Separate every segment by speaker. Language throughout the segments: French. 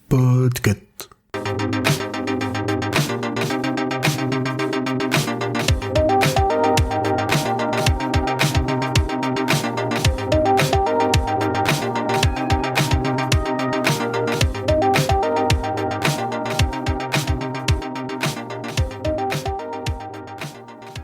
Speaker 1: Podcast.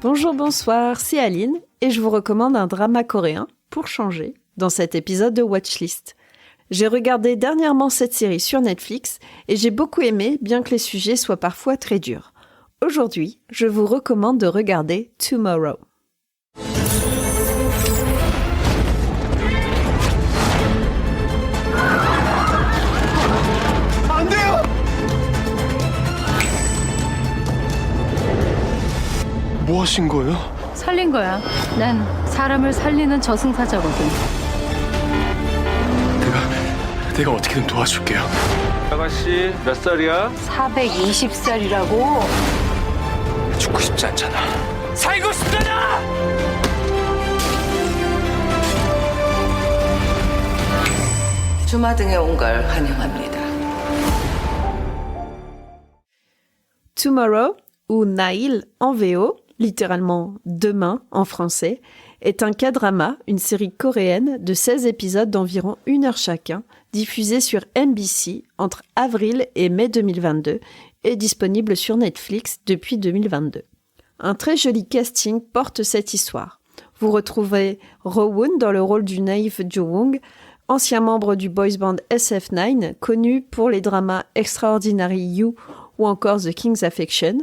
Speaker 2: Bonjour, bonsoir, c'est Aline et je vous recommande un drama coréen pour changer dans cet épisode de Watchlist. J'ai regardé dernièrement cette série sur Netflix et j'ai beaucoup aimé, bien que les sujets soient parfois très durs. Aujourd'hui, je vous recommande de regarder Tomorrow.
Speaker 3: 안 돼요! 뭐 하신 거예요?
Speaker 4: 살린 거야. 난 사람을 살리는 저승사자거든.
Speaker 3: 내가 어떻게든 도와줄게요. 아가씨 몇 살이야?
Speaker 4: 420살이라고.
Speaker 3: 죽고 싶지 않잖아. 살고 싶잖아!
Speaker 5: 주마등에 온 걸 환영합니다.
Speaker 2: Tomorrow, ou Nail en VO, littéralement demain en français, est un K-drama, une série coréenne de 16 épisodes d'environ 1 heure chacun, diffusée sur MBC entre avril et mai 2022 et disponible sur Netflix depuis 2022. Un très joli casting porte cette histoire. Vous retrouverez Rowoon dans le rôle du naïf Jo-woong, ancien membre du boys band SF9, connu pour les dramas Extraordinary You ou encore The King's Affection.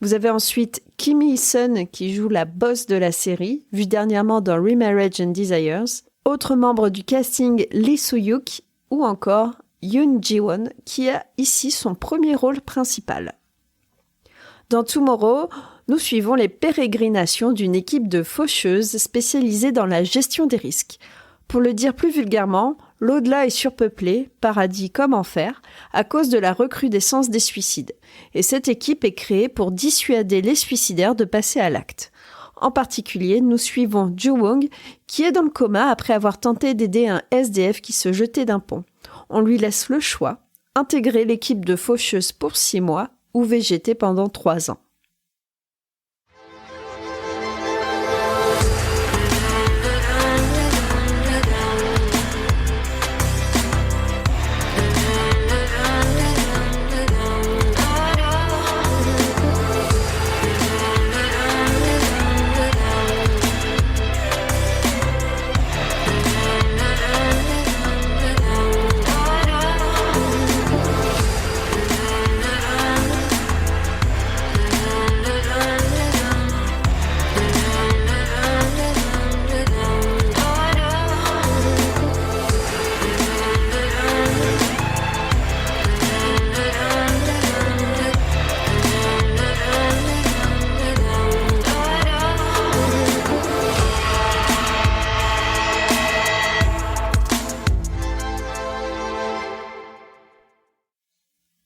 Speaker 2: Vous avez ensuite Kim Hee-sun qui joue la boss de la série, vue dernièrement dans Remarriage and Desires, autre membre du casting Lee Soo-hyuk ou encore Yoon Ji-won qui a ici son premier rôle principal. Dans Tomorrow, nous suivons les pérégrinations d'une équipe de faucheuses spécialisée dans la gestion des risques. Pour le dire plus vulgairement, l'au-delà est surpeuplé, paradis comme enfer, à cause de la recrudescence des suicides. Et cette équipe est créée pour dissuader les suicidaires de passer à l'acte. En particulier, nous suivons Jo-woong, qui est dans le coma après avoir tenté d'aider un SDF qui se jetait d'un pont. On lui laisse le choix, intégrer l'équipe de faucheuses pour 6 mois ou végéter pendant 3 ans.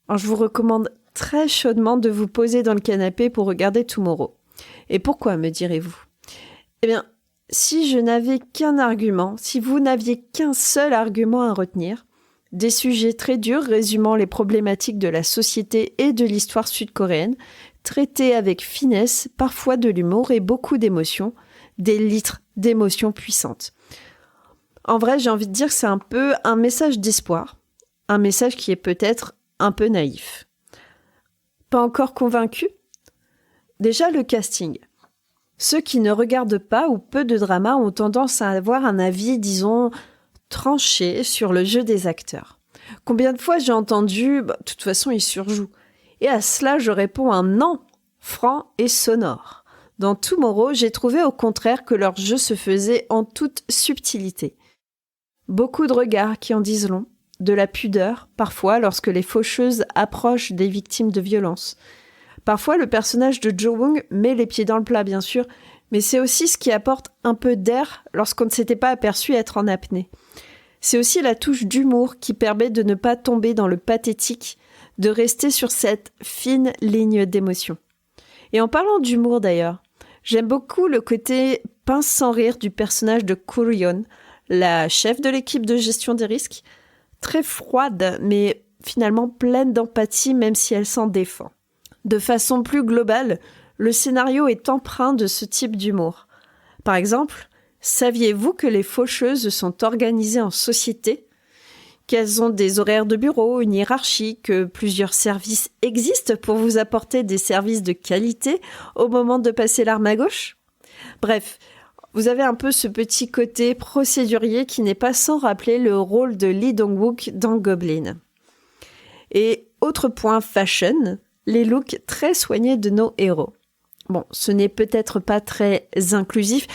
Speaker 2: Alors, je vous recommande très chaudement de vous poser dans le canapé pour regarder Tomorrow. Et pourquoi, me direz-vous ? Eh bien, si je n'avais qu'un argument, si vous n'aviez qu'un seul argument à retenir, des sujets très durs résumant les problématiques de la société et de l'histoire sud-coréenne, traités avec finesse, parfois de l'humour et beaucoup d'émotions, des litres d'émotions puissantes. En vrai, j'ai envie de dire que c'est un peu un message d'espoir, un message qui est peut-être un peu naïf. Pas encore convaincu ? Déjà, le casting. Ceux qui ne regardent pas ou peu de drama ont tendance à avoir un avis, disons, tranché sur le jeu des acteurs. Combien de fois j'ai entendu « de toute façon, ils surjouent ». Et à cela, je réponds un non, franc et sonore. Dans Tomorrow, j'ai trouvé au contraire que leur jeu se faisait en toute subtilité. Beaucoup de regards qui en disent long, de la pudeur, parfois, lorsque les faucheuses approchent des victimes de violences. Parfois, le personnage de Jo-woong met les pieds dans le plat, bien sûr, mais c'est aussi ce qui apporte un peu d'air lorsqu'on ne s'était pas aperçu être en apnée. C'est aussi la touche d'humour qui permet de ne pas tomber dans le pathétique, de rester sur cette fine ligne d'émotion. Et en parlant d'humour d'ailleurs, j'aime beaucoup le côté pince sans rire du personnage de Kuryeon, la chef de l'équipe de gestion des risques, très froide, mais finalement pleine d'empathie, même si elle s'en défend. De façon plus globale, le scénario est empreint de ce type d'humour. Par exemple, saviez-vous que les faucheuses sont organisées en société ? Qu'elles ont des horaires de bureau, une hiérarchie, que plusieurs services existent pour vous apporter des services de qualité au moment de passer l'arme à gauche ? Bref, vous avez un peu ce petit côté procédurier qui n'est pas sans rappeler le rôle de Lee Dong-wook dans Goblin. Et autre point fashion, les looks très soignés de nos héros. Bon, ce n'est peut-être pas très inclusif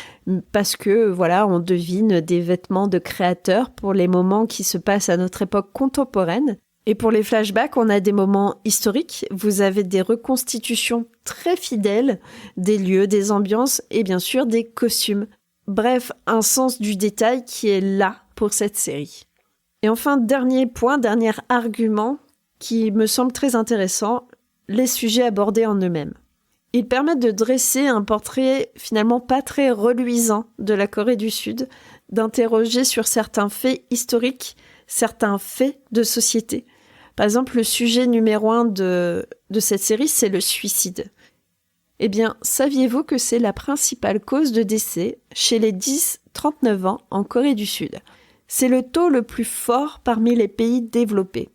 Speaker 2: parce que, voilà, on devine des vêtements de créateurs pour les moments qui se passent à notre époque contemporaine. Et pour les flashbacks, on a des moments historiques. Vous avez des reconstitutions très fidèles des lieux, des ambiances et bien sûr des costumes. Bref, un sens du détail qui est là pour cette série. Et enfin, dernier point, dernier argument qui me semble très intéressant, les sujets abordés en eux-mêmes. Ils permettent de dresser un portrait finalement pas très reluisant de la Corée du Sud, d'interroger sur certains faits historiques, certains faits de société. Par exemple, le sujet numéro 1 de cette série, c'est le suicide. Eh bien, saviez-vous que c'est la principale cause de décès chez les 10-39 ans en Corée du Sud ? C'est le taux le plus fort parmi les pays développés.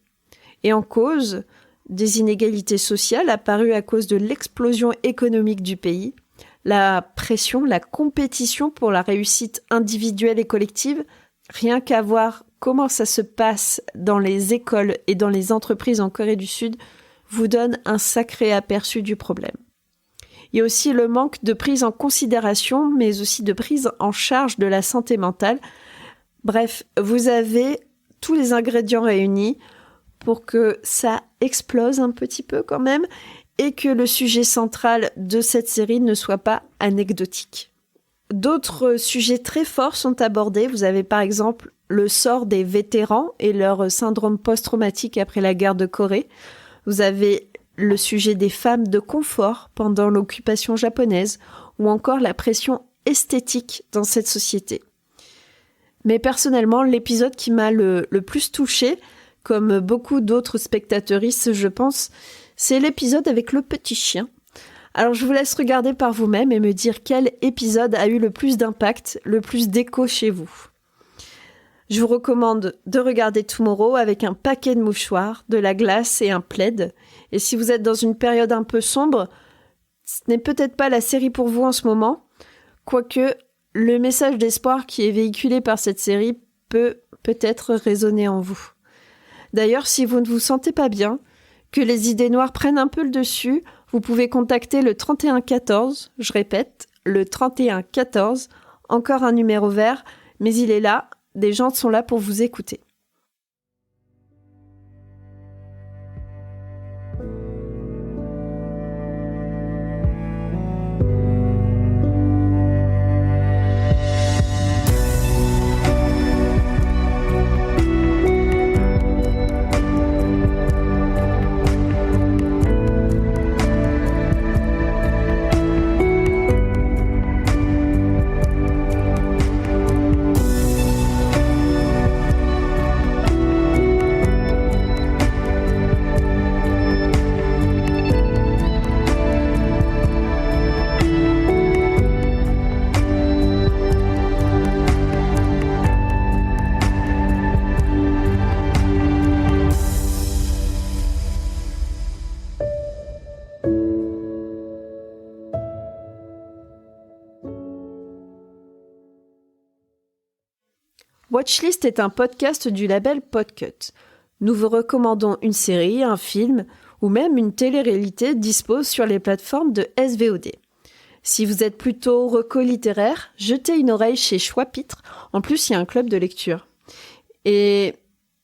Speaker 2: Et en cause, des inégalités sociales apparues à cause de l'explosion économique du pays, la pression, la compétition pour la réussite individuelle et collective, rien qu'à voir comment ça se passe dans les écoles et dans les entreprises en Corée du Sud, vous donne un sacré aperçu du problème. Il y a aussi le manque de prise en considération, mais aussi de prise en charge de la santé mentale. Bref, vous avez tous les ingrédients réunis pour que ça explose un petit peu quand même et que le sujet central de cette série ne soit pas anecdotique. D'autres sujets très forts sont abordés. Vous avez par exemple le sort des vétérans et leur syndrome post-traumatique après la guerre de Corée. Vous avez le sujet des femmes de confort pendant l'occupation japonaise ou encore la pression esthétique dans cette société. Mais personnellement, l'épisode qui m'a le plus touchée, comme beaucoup d'autres spectateuristes, je pense, c'est l'épisode avec le petit chien. Alors je vous laisse regarder par vous-même et me dire quel épisode a eu le plus d'impact, le plus d'écho chez vous. Je vous recommande de regarder Tomorrow avec un paquet de mouchoirs, de la glace et un plaid. Et si vous êtes dans une période un peu sombre, ce n'est peut-être pas la série pour vous en ce moment, quoique le message d'espoir qui est véhiculé par cette série peut peut-être résonner en vous. D'ailleurs, si vous ne vous sentez pas bien, que les idées noires prennent un peu le dessus, vous pouvez contacter le 3114, je répète, le 3114, encore un numéro vert, mais il est là, des gens sont là pour vous écouter. Watchlist est un podcast du label Podcut. Nous vous recommandons une série, un film ou même une télé-réalité dispo sur les plateformes de SVOD. Si vous êtes plutôt reco littéraire, jetez une oreille chez Choix-Pitre. En plus, il y a un club de lecture. Et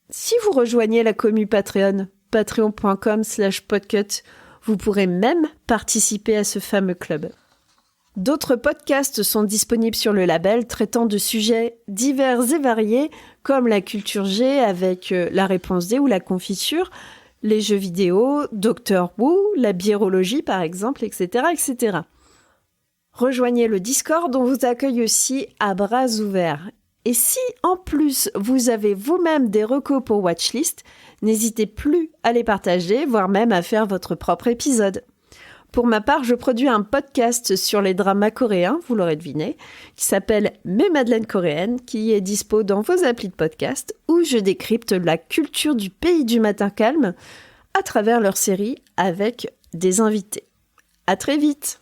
Speaker 2: si vous rejoignez la commu Patreon, patreon.com/podcut, vous pourrez même participer à ce fameux club. D'autres podcasts sont disponibles sur le label traitant de sujets divers et variés comme la culture G avec la réponse D ou la confiture, les jeux vidéo, Doctor Who, la biérologie par exemple, etc., etc. Rejoignez le Discord, on vous accueille aussi à bras ouverts. Et si en plus vous avez vous-même des recos pour Watchlist, n'hésitez plus à les partager, voire même à faire votre propre épisode. Pour ma part, je produis un podcast sur les dramas coréens, vous l'aurez deviné, qui s'appelle Mes Madeleines coréennes, qui est dispo dans vos applis de podcast, où je décrypte la culture du pays du matin calme à travers leurs séries avec des invités. À très vite!